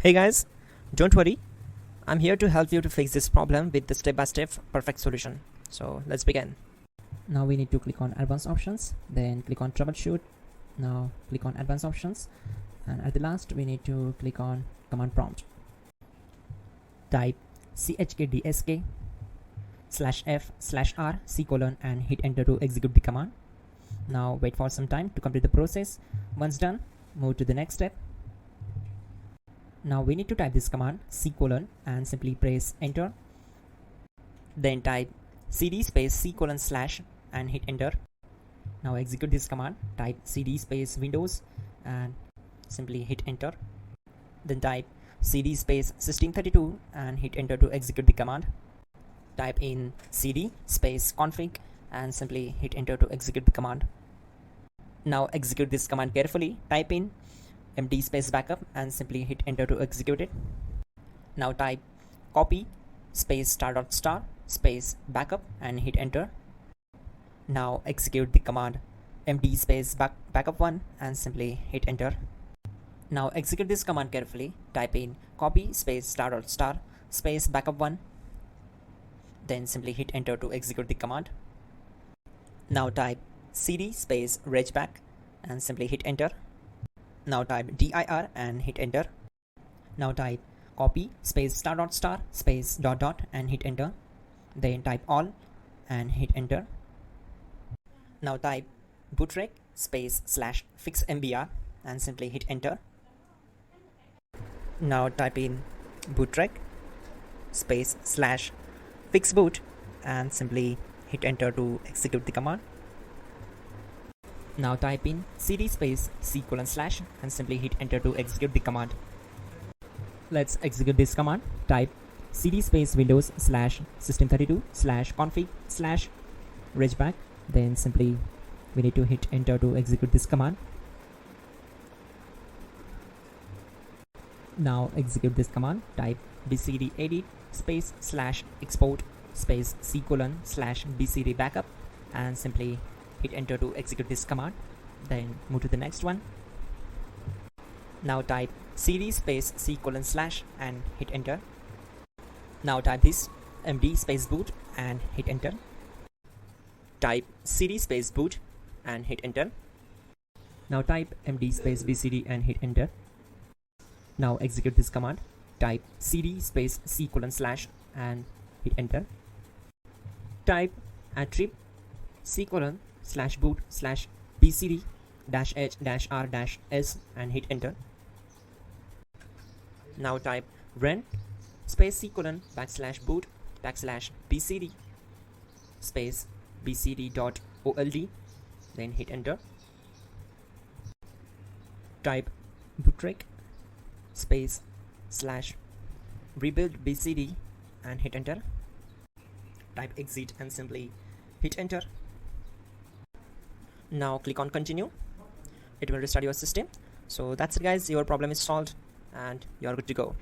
Hey guys, don't worry, I'm here to help you to fix this problem with the step-by-step perfect solution. So let's begin. Now we need to click on advanced options, then click on troubleshoot. Now click on advanced options, and at the last we need to click on command prompt. Type chkdsk/f/r:" and hit enter to execute the command. Now wait for some time to complete the process. Once done, move to the next step. Now we need to type this command c:" and simply press enter. Then type cd space c:/ and hit enter. Now execute this command. Type cd space Windows and simply hit enter. Then type cd space system32 and hit enter to execute the command. Type in cd space config and simply hit enter to execute the command. Now execute this command carefully. Type in md space backup and simply hit enter to execute it. Now type copy space *** space backup and hit enter. Now execute the command md space backup1 and simply hit enter. Now execute this command carefully. Type in copy space *** space backup1, then simply hit enter to execute the command. Now type cd space regback and simply hit enter. Now type dir and hit enter. Now type copy space *** space ... and hit enter. Then type all and hit enter. Now type bootrec space /fixmbr and simply hit enter. Now type in bootrec space /fixboot and simply hit enter to execute the command. Now type in cd space c:/ and simply hit enter to execute the command. Let's execute this command. Type cd space Windows /system32 /config /regback. Then simply we need to hit enter to execute this command. Now execute this command. Type bcd edit space /export space c:/ bcd backup and simply hit enter to execute this command. Then move to the next one. Now type cd space c:/ and hit enter. Now type this md space boot and hit enter. Type cd space boot and hit enter. Now type md space bcd and hit enter. Now execute this command. Type cd space c:/ and hit enter. Type attrib c:/boot /bcd -h-r-s and hit enter. Now type run space c:/ \boot \bcd space bcd.old, then hit enter. Type bootrec space /rebuild bcd and hit enter. Type exit and simply hit enter. Now click on continue. It will restart your system. So that's it guys, your problem is solved and you're good to go.